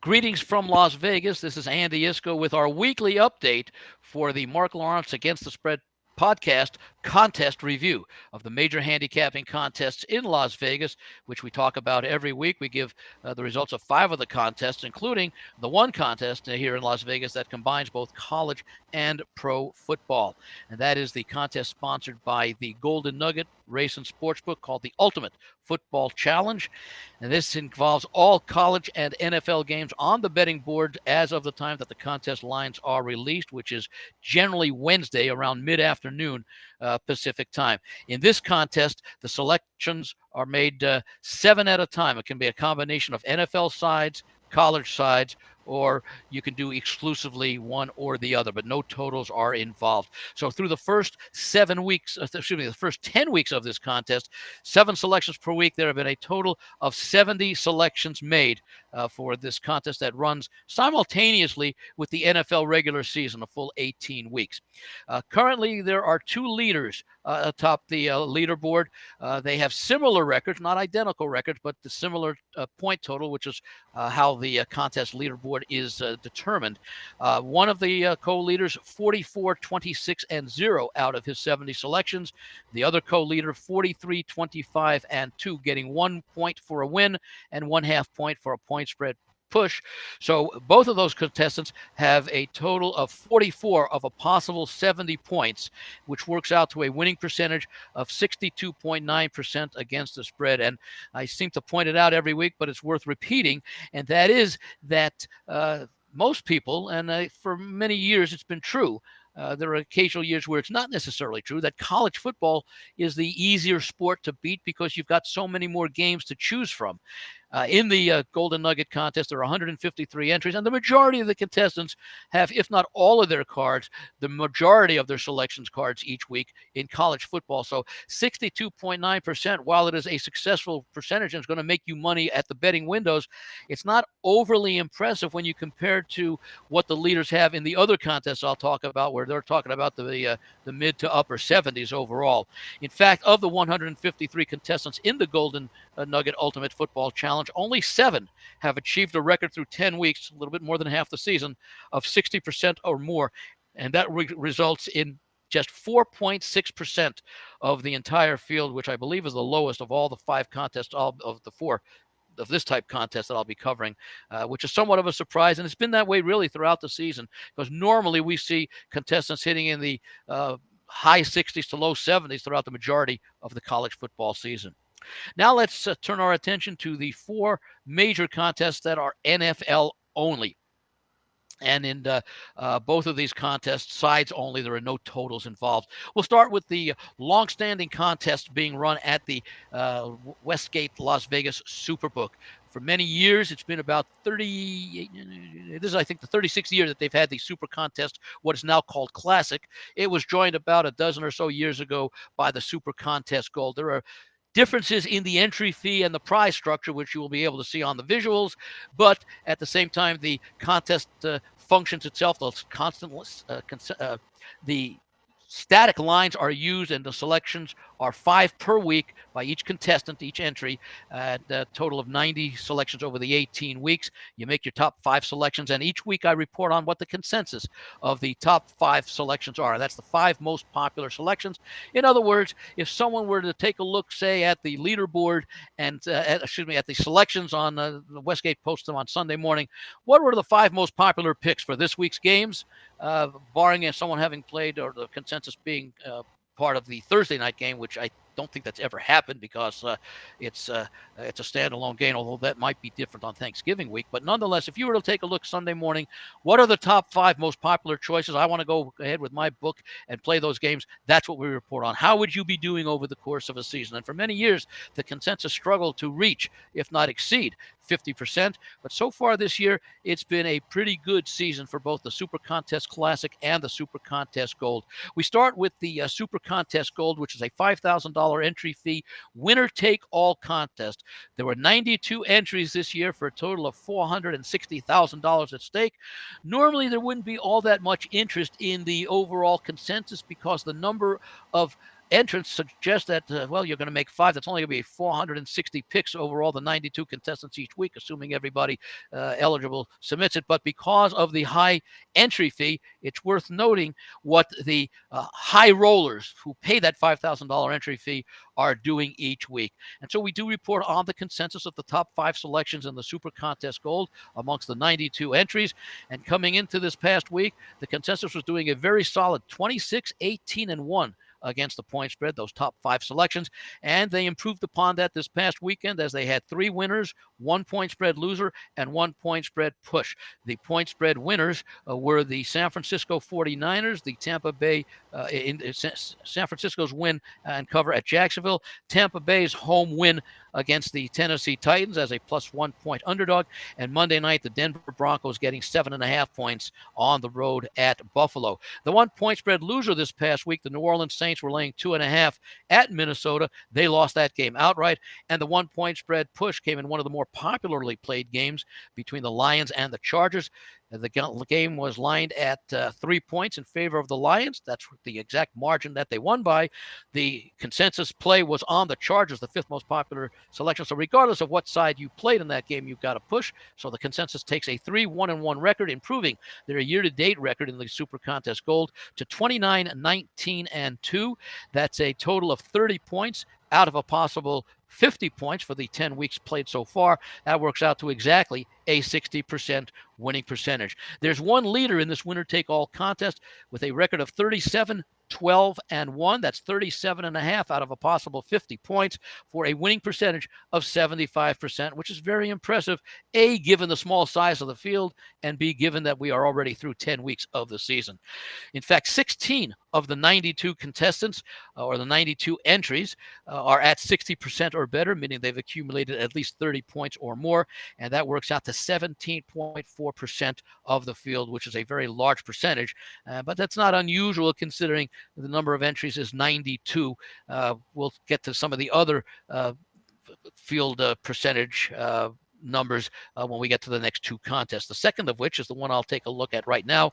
Greetings from Las Vegas. This is Andy Isco with our weekly update for the Mark Lawrence Against the Spread podcast contest review of the major handicapping contests in Las Vegas, which we talk about every week. We give the results of 5 of the contests, including the one contest here in Las Vegas that combines both college and pro football. And that is the contest sponsored by the Golden Nugget Race and Sportsbook called the Ultimate Football Challenge. And this involves all college and NFL games on the betting board as of the time that the contest lines are released, which is generally Wednesday around mid-afternoon Pacific time. In this contest, the selections are made 7 at a time. It can be a combination of NFL sides, college sides, or you can do exclusively one or the other, but no totals are involved. So through the first the first 10 weeks of this contest, 7 selections per week, there have been a total of 70 selections made for this contest that runs simultaneously with the NFL regular season, a full 18 weeks. Currently, there are 2 leaders atop the leaderboard. They have similar records, not identical records, but the similar point total, which is how the contest leaderboard is determined. One of the co-leaders, 44, 26, and 0 out of his 70 selections. The other co-leader, 43, 25, and 2, getting 1 point for a win and 1/2 point for a point spread push. So both of those contestants have a total of 44 of a possible 70 points, which works out to a winning percentage of 62.9% against the spread. And I seem to point it out every week, but it's worth repeating, and that is that most people, and for many years it's been true, there are occasional years where it's not necessarily true, that college football is the easier sport to beat because you've got so many more games to choose from. In the Golden Nugget contest, there are 153 entries, and the majority of the contestants have, if not all of their cards, the majority of their selections cards each week in college football. So 62.9%, while it is a successful percentage and it's going to make you money at the betting windows, it's not overly impressive when you compare to what the leaders have in the other contests I'll talk about, where they're talking about the mid to upper 70s overall. In fact, of the 153 contestants in the Golden Nugget Ultimate Football Challenge, only 7 have achieved a record through 10 weeks, a little bit more than half the season, of 60% or more. And that results in just 4.6% of the entire field, which I believe is the lowest of all the 5 contests, all of the 4 of this type contest that I'll be covering, which is somewhat of a surprise. And it's been that way really throughout the season, because normally we see contestants hitting in the high 60s to low 70s throughout the majority of the college football season. Now let's turn our attention to the 4 major contests that are NFL only. And in both of these contests, sides only, there are no totals involved. We'll start with the long-standing contest being run at the Westgate Las Vegas Superbook. For many years, it's been about 30, this is, I think, the 36th year that they've had the Super Contest, what is now called Classic. It was joined about a dozen or so years ago by the Super Contest Gold. There are differences in the entry fee and the prize structure, which you will be able to see on the visuals. But at the same time, the contest functions itself. The static lines are used, and the selections are 5 per week by each contestant, each entry, at a total of 90 selections over the 18 weeks. You make your top 5 selections, and each week I report on what the consensus of the top 5 selections are. That's the 5 most popular selections. In other words, if someone were to take a look, say, at the leaderboard and, at the selections on the Westgate post them on Sunday morning, what were the 5 most popular picks for this week's games? Barring someone having played, or the consensus being part of the Thursday night game, which I don't think that's ever happened, because it's a standalone game, although that might be different on Thanksgiving week. But nonetheless, if you were to take a look Sunday morning, what are the top 5 most popular choices? I want to go ahead with my book and play those games. That's what we report on. How would you be doing over the course of a season? And for many years, the consensus struggled to reach, if not exceed, 50%. But so far this year, it's been a pretty good season for both the Super Contest Classic and the Super Contest Gold. We start with the Super Contest Gold, which is a $5,000 entry fee, winner-take-all contest. There were 92 entries this year for a total of $460,000 at stake. Normally, there wouldn't be all that much interest in the overall consensus, because the number of entrants suggest that, well, you're going to make 5. That's only going to be 460 picks overall, the 92 contestants each week, assuming everybody eligible submits it. But because of the high entry fee, it's worth noting what the high rollers who pay that $5,000 entry fee are doing each week. And so we do report on the consensus of the top 5 selections in the Super Contest Gold amongst the 92 entries. And coming into this past week, the consensus was doing a very solid 26, 18, and 1 against the point spread, those top 5 selections. And they improved upon that this past weekend as they had 3 winners, 1 point spread loser, and 1 point spread push. The point spread winners were the San Francisco 49ers, the Tampa Bay, San Francisco's win and cover at Jacksonville, Tampa Bay's home win against the Tennessee Titans as a +1 point underdog, and Monday night, the Denver Broncos getting 7.5 points on the road at Buffalo. The 1 point spread loser this past week, the New Orleans Saints were laying 2.5 at Minnesota. They lost that game outright, and the 1 point spread push came in one of the more popularly played games between the Lions and the Chargers. The game was lined at 3 points in favor of the Lions. That's the exact margin that they won by. The consensus play was on the Chargers, the 5th most popular selection. So regardless of what side you played in that game, you've got to push. So the consensus takes a 3-1-1 record, improving their year-to-date record in the Super Contest Gold to 29, 19, and 2. That's a total of 30 points out of a possible 50 points for the 10 weeks played so far. That works out to exactly a 60% winning percentage. There's one leader in this winner-take-all contest with a record of 37, 12, and 1. That's 37.5 out of a possible 50 points for a winning percentage of 75%, which is very impressive, A, given the small size of the field, and B, given that we are already through 10 weeks of the season. In fact, 16 of the 92 contestants or the 92 entries are at 60% or better, meaning they've accumulated at least 30 points or more, and that works out to 17.4% of the field, which is a very large percentage, but that's not unusual considering the number of entries is 92. We'll get to some of the other field percentage numbers when we get to the next 2 contests. The second of which is the one I'll take a look at right now,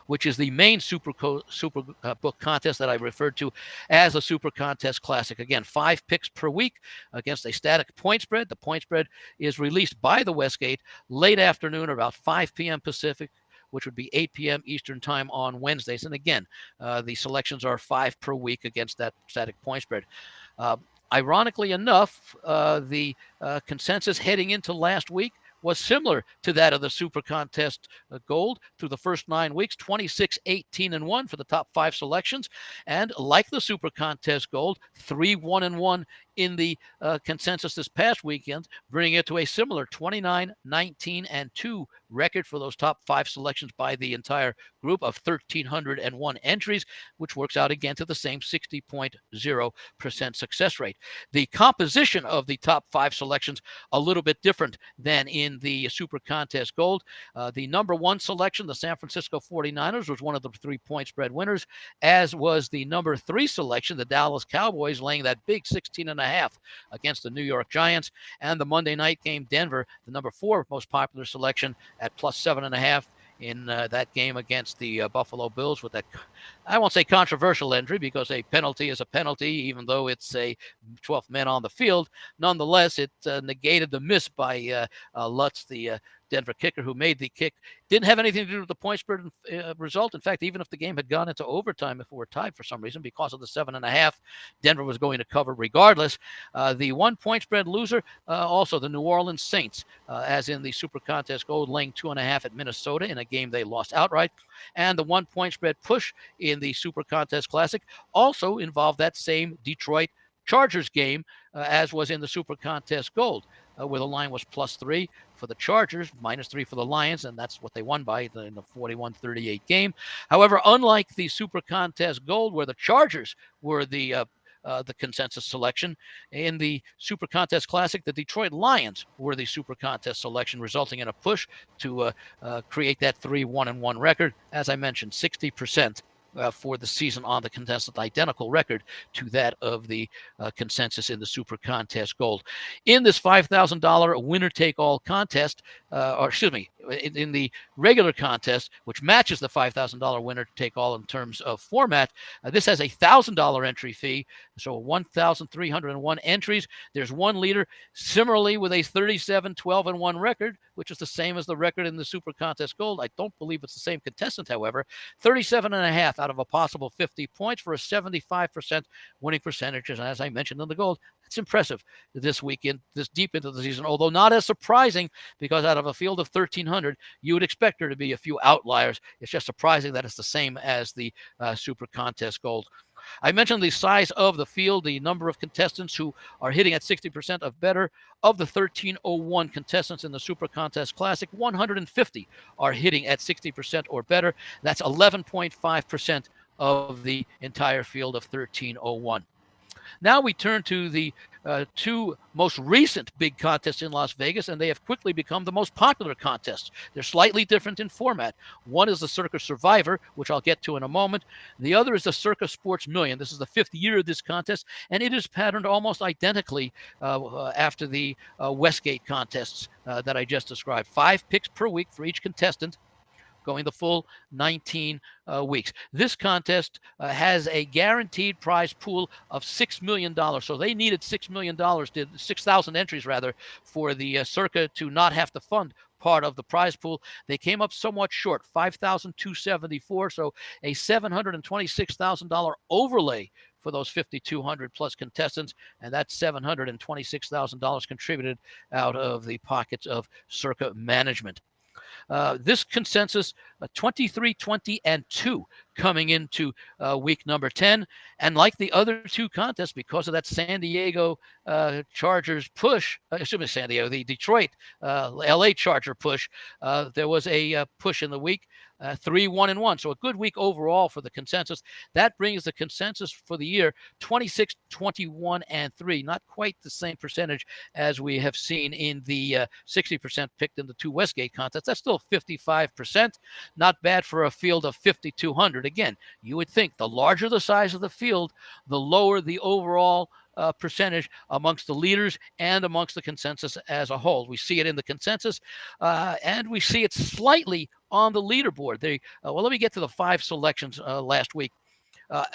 which is the main Superbook contest that I referred to as a Super Contest Classic. Again, 5 picks per week against a static point spread. The point spread is released by the Westgate late afternoon, about 5 p.m. Pacific, which would be 8 p.m. Eastern time on Wednesdays. And again, the selections are 5 per week against that static point spread. Ironically enough, the consensus heading into last week was similar to that of the Super Contest Gold through the first 9 weeks, 26, 18, and 1 for the top 5 selections. And like the Super Contest Gold, 3-1-1 in the consensus this past weekend, bringing it to a similar 29, 19, and 2 record for those top 5 selections by the entire group of 1,301 entries, which works out again to the same 60.0% success rate. The composition of the top 5 selections a little bit different than in the Super Contest Gold. The number 1 selection, the San Francisco 49ers, was one of the 3 point spread winners, as was the number 3 selection, the Dallas Cowboys, laying that big 16.5 against the New York Giants. And the Monday night game, Denver, the number 4 most popular selection, at +7.5 in that game against the Buffalo Bills with that, I won't say controversial entry because a penalty is a penalty, even though it's a 12th man on the field. Nonetheless, it negated the miss by Lutz, the Denver kicker who made the kick. Didn't have anything to do with the point spread result. In fact, even if the game had gone into overtime, if it were tied for some reason, because of the 7.5, Denver was going to cover regardless. The 1 point spread loser, also the New Orleans Saints, as in the Super Contest Gold, laying 2.5 at Minnesota in a game they lost outright. And the 1 point spread push in the Super Contest Classic also involved that same Detroit Chargers game as was in the Super Contest Gold, where the line was +3 for the Chargers, -3 for the Lions, and that's what they won by in the 41-38 game. However, unlike the Super Contest Gold, where the Chargers were the consensus selection, in the Super Contest Classic, the Detroit Lions were the Super Contest selection, resulting in a push to create that 3-1-1 record. As I mentioned, 60% for the season on the contestant, identical record to that of the consensus in the Super Contest Gold. In this $5,000 winner-take-all contest, or excuse me, in the regular contest, which matches the $5,000 winner to take all in terms of format. This has a $1,000 entry fee, so 1,301 entries. There's one leader, similarly with a 37-12-1 record, which is the same as the record in the Super Contest Gold. I don't believe it's the same contestant, however. 37.5 out of a possible 50 points for a 75% winning percentage. And as I mentioned in the Gold, that's impressive this weekend, this deep into the season, although not as surprising because out of a field of 1,300, you would expect there to be a few outliers. It's just surprising that it's the same as the Super Contest Gold. I mentioned the size of the field, the number of contestants who are hitting at 60% of better. Of the 1,301 contestants in the Super Contest Classic, 150 are hitting at 60% or better. That's 11.5% of the entire field of 1,301. Now we turn to the two most recent big contests in Las Vegas, and they have quickly become the most popular contests. They're slightly different in format. One is the Circa Survivor, which I'll get to in a moment. The other is the Circa Sports Million. This is the 5th year of this contest, and it is patterned almost identically after the Westgate contests that I just described. 5 picks per week for each contestant, going the full 19 weeks. This contest has a guaranteed prize pool of $6 million. So they needed $6 million, 6,000 entries rather, for the Circa to not have to fund part of the prize pool. They came up somewhat short, 5,274. So a $726,000 overlay for those 5,200 plus contestants, and that $726,000 contributed out of the pockets of Circa management. This consensus, 23-20-2 coming into week number 10. And like the other two contests, because of that San Diego Chargers push, San Diego, the Detroit LA Charger push, there was a push in the week. 3-1-1. So a good week overall for the consensus. That brings the consensus for the year 26-21-3. Not quite the same percentage as we have seen in the 60% picked in the 2 Westgate contests. That's still 55%. Not bad for a field of 5,200. Again, you would think the larger the size of the field, the lower the overall percentage amongst the leaders and amongst the consensus as a whole. We see it in the consensus, and we see it slightly on the leaderboard. Let me get to the 5 selections last week.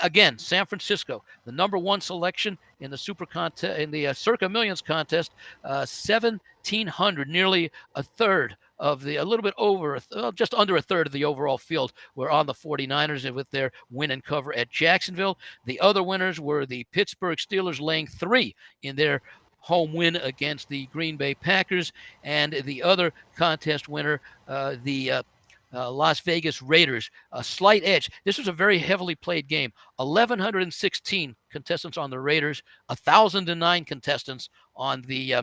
Again, San Francisco, the number 1 selection in the Super Contest, in the Circa Millions contest, 1,700, nearly a third of the, a little bit over, just under a third of the overall field were on the 49ers with their win and cover at Jacksonville. The other winners were the Pittsburgh Steelers, laying 3 in their home win against the Green Bay Packers, and the other contest winner, the Las Vegas Raiders, a slight edge. This was a very heavily played game. 1,116 contestants on the Raiders, 1,009 contestants on the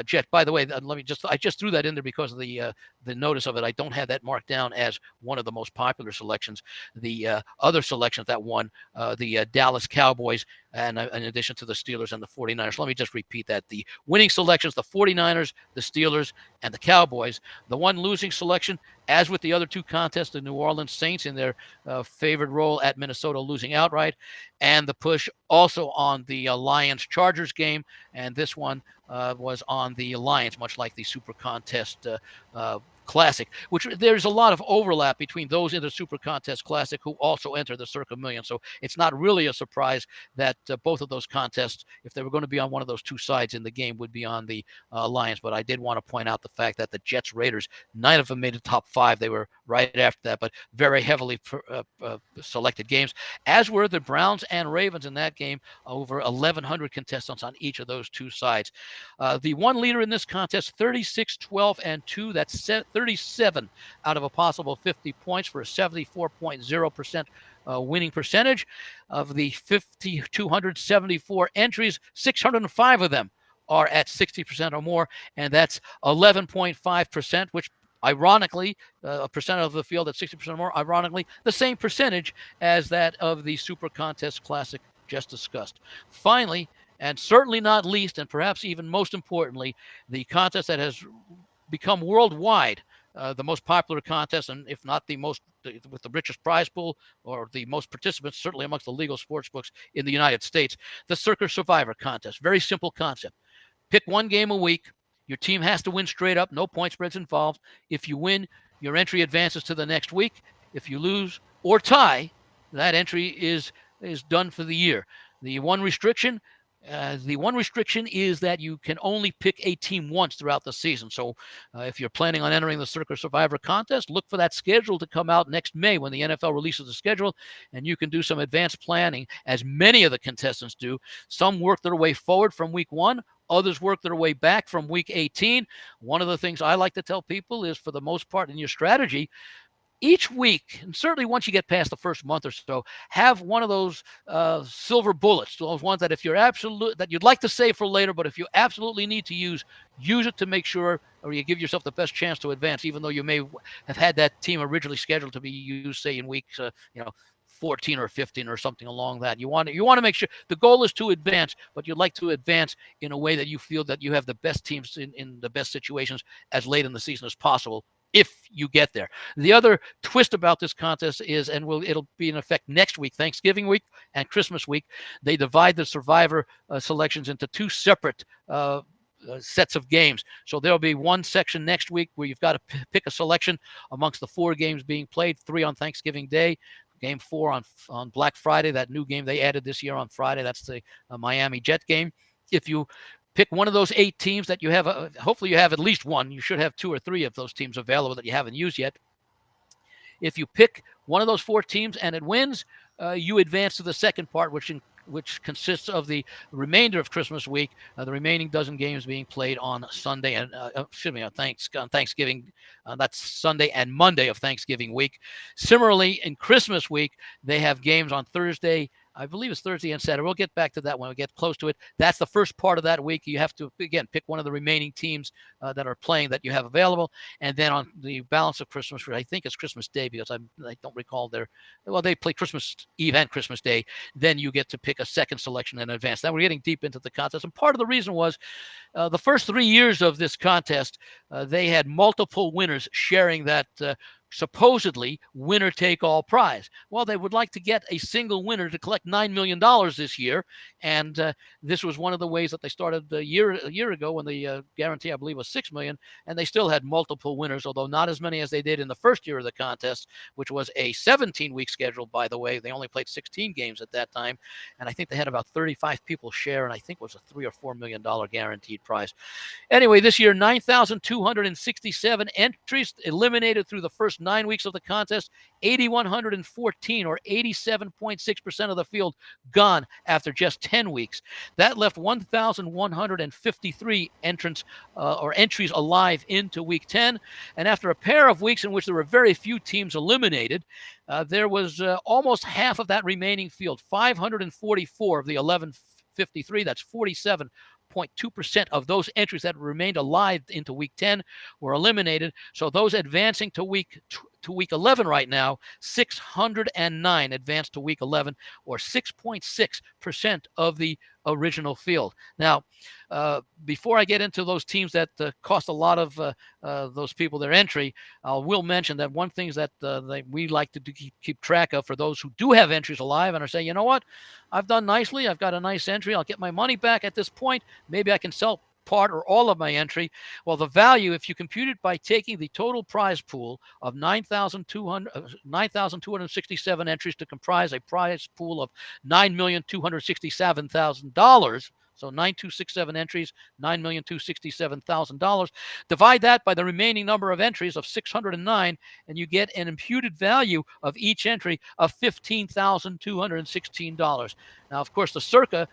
Jet. By the way, I just threw that in there because of the notice of it. I don't have that marked down as one of the most popular selections. The other selections that won, the Dallas Cowboys, and in addition to the Steelers and the 49ers. Let me just repeat that. The winning selections, the 49ers, the Steelers, and the Cowboys. The one losing selection, as with the other 2 contests, the New Orleans Saints in their favored role at Minnesota, losing outright, and the push also on the Lions-Chargers game, and this one was on the Lions, much like the Super Contest Classic, which there's a lot of overlap between those in the Super Contest Classic who also enter the Circa Million. So it's not really a surprise that both of those contests, if they were going to be on one of those 2 sides in the game, would be on the Lions. But I did want to point out the fact that the Jets Raiders, 9 of them made the top 5. They were right after that, but very heavily selected games, as were the Browns and Ravens in that game. Over 1,100 contestants on each of those 2 sides. The one leader in this contest, 36-12-2. That's 37 out of a possible 50 points for a 74.0% winning percentage. Of the 5,274 entries, 605 of them are at 60% or more, and that's 11.5%, which ironically, a percent of the field at 60% or more, ironically, the same percentage as that of the Super Contest Classic just discussed. Finally, and certainly not least, and perhaps even most importantly, the contest that has become worldwide the most popular contest, and if not the most, with the richest prize pool or the most participants, certainly amongst the legal sports books in the United States, the Circa Survivor contest. Very simple concept. Pick one game a week. Your team has to win straight up, no point spreads involved. If you win, your entry advances to the next week. If you lose or tie, that entry is done for the year. The one restriction, is that you can only pick a team once throughout the season. So, if you're planning on entering the Circa Survivor contest, look for that schedule to come out next May when the NFL releases the schedule, and you can do some advanced planning, as many of the contestants do. Some work their way forward from week one. Others work their way back from week 18. One of the things I like to tell people is, for the most part, in your strategy, each week, and certainly once you get past the first month or so, have one of those silver bullets, those ones that if you're absolute that you'd like to save for later, but if you absolutely need to use it to make sure, or you give yourself the best chance to advance, even though you may have had that team originally scheduled to be used, say in weeks, 14 or 15 or something along that. You want to make sure the goal is to advance, but you'd like to advance in a way that you feel that you have the best teams in the best situations as late in the season as possible, if you get there. The other twist about this contest is, and it'll be in effect next week, Thanksgiving week and Christmas week, they divide the Survivor selections into two separate sets of games. So there'll be one section next week where you've got to pick a selection amongst the 4 games being played, 3 on Thanksgiving Day, Game 4 on Black Friday, that new game they added this year on Friday. That's the Miami Jet game. If you pick one of those 8 teams that you have, hopefully you have at least one. You should have 2 or 3 of those teams available that you haven't used yet. If you pick one of those 4 teams and it wins, you advance to the second part, which consists of the remainder of Christmas week, the remaining dozen games being played on Sunday and on Thanksgiving. That's Sunday and Monday of Thanksgiving week. Similarly, in Christmas week, they have games on Thursday. I believe it's Thursday and Saturday. We'll get back to that when we get close to it. That's the first part of that week. You have to, again, pick one of the remaining teams that are playing that you have available. And then on the balance of Christmas, I think it's Christmas Day, because I don't recall they play Christmas Eve and Christmas Day. Then you get to pick a second selection in advance. Now we're getting deep into the contest. And part of the reason was the first 3 years of this contest, they had multiple winners sharing that supposedly winner-take-all prize. Well, they would like to get a single winner to collect $9 million this year, and this was one of the ways that they started a year ago, when the guarantee, I believe, was $6 million, and they still had multiple winners, although not as many as they did in the first year of the contest, which was a 17-week schedule, by the way. They only played 16 games at that time, and I think they had about 35 people share, and I think it was a $3 or $4 million guaranteed prize. Anyway, this year, 9,267 entries eliminated through the first 9 weeks of the contest, 8,114 or 87.6% of the field gone after just 10 weeks. That left 1,153 entrants or entries alive into week 10. And after a pair of weeks in which there were very few teams eliminated, there was almost half of that remaining field, 544 of the 1153, that's 47.2% of those entries that remained alive into week 10 were eliminated. So those advancing to week 11 right now, 609 advanced to week 11, or 6.6% of the original field. Now, before I get into those teams that cost a lot of those people their entry, I will mention that one thing that we like to keep track of, for those who do have entries alive and are saying, you know what, I've done nicely, I've got a nice entry, I'll get my money back at this point, maybe I can sell part or all of my entry. Well, the value, if you compute it by taking the total prize pool of 9,267 entries to comprise a prize pool of $9,267,000. So 9,267 entries, $9,267,000. Divide that by the remaining number of entries of 609, and you get an imputed value of each entry of $15,216. Now, of course, the Circa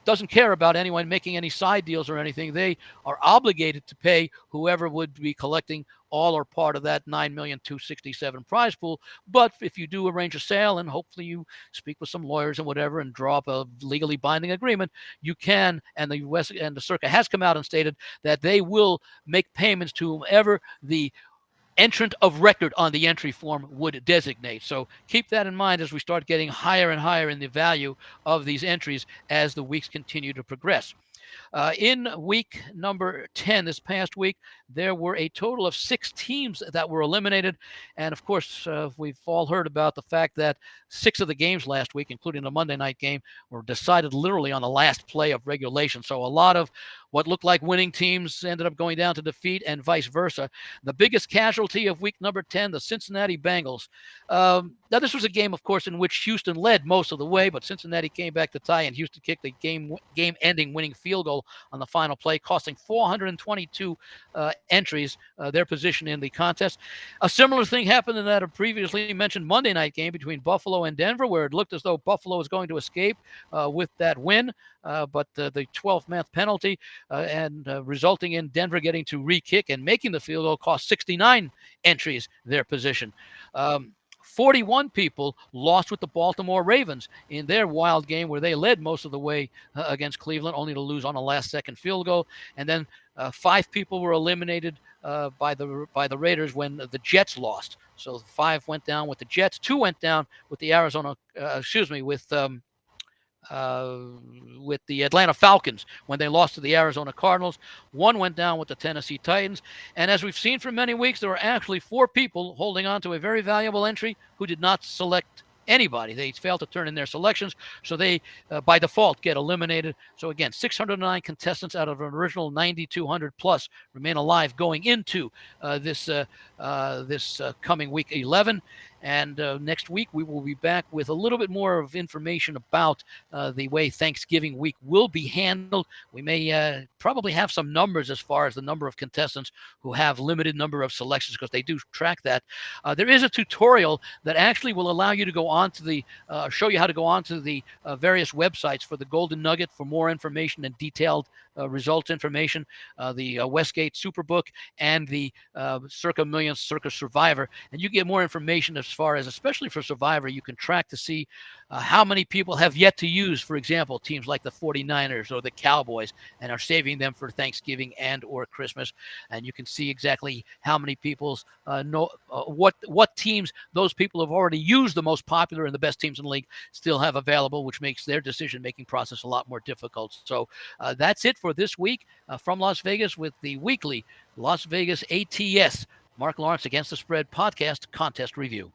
doesn't care about anyone making any side deals or anything. They are obligated to pay whoever would be collecting all or part of that 9,267 prize pool. But if you do arrange a sale, and hopefully you speak with some lawyers and whatever and draw up a legally binding agreement, you can, and the Circa has come out and stated that they will make payments to whomever the entrant of record on the entry form would designate. So keep that in mind as we start getting higher and higher in the value of these entries as the weeks continue to progress. In week number 10, this past week, there were a total of 6 teams that were eliminated. And of course, we've all heard about the fact that 6 of the games last week, including the Monday night game, were decided literally on the last play of regulation. So a lot of What looked like winning teams ended up going down to defeat, and vice versa. The biggest casualty of week number 10, the Cincinnati Bengals. Now, this was a game, of course, in which Houston led most of the way, but Cincinnati came back to tie, and Houston kicked the game-ending winning field goal on the final play, costing 422 entries their position in the contest. A similar thing happened in that previously mentioned Monday night game between Buffalo and Denver, where it looked as though Buffalo was going to escape with that win, but the 12th-man penalty and resulting in Denver getting to re-kick and making the field goal cost 69 entries their position. 41 people lost with the Baltimore Ravens in their wild game where they led most of the way against Cleveland, only to lose on a last-second field goal. And then 5 people were eliminated by the Raiders when the Jets lost. So 5 went down with the Jets, 2 went down with the with the Atlanta Falcons when they lost to the Arizona Cardinals. 1 went down with the Tennessee Titans. And as we've seen for many weeks, there were actually 4 people holding on to a very valuable entry who did not select anybody. They failed to turn in their selections, so they, by default, get eliminated. So again, 609 contestants out of an original 9,200 plus remain alive going into this coming week 11. And next week, we will be back with a little bit more of information about the way Thanksgiving week will be handled. We may probably have some numbers as far as the number of contestants who have limited number of selections, because they do track that. There is a tutorial that actually will allow you to go on to the, show you how to go on to the various websites for the Golden Nugget for more information and detailed results information, the Westgate Superbook and the Circa Million Circa Survivor. And you get more information as far as, especially for Survivor, you can track to see how many people have yet to use, for example, teams like the 49ers or the Cowboys, and are saving them for Thanksgiving and or Christmas. And you can see exactly how many people know what teams those people have already used, the most popular and the best teams in the league, still have available, which makes their decision-making process a lot more difficult. So that's it for this week from Las Vegas with the weekly Las Vegas ATS Mark Lawrence Against the Spread podcast contest review.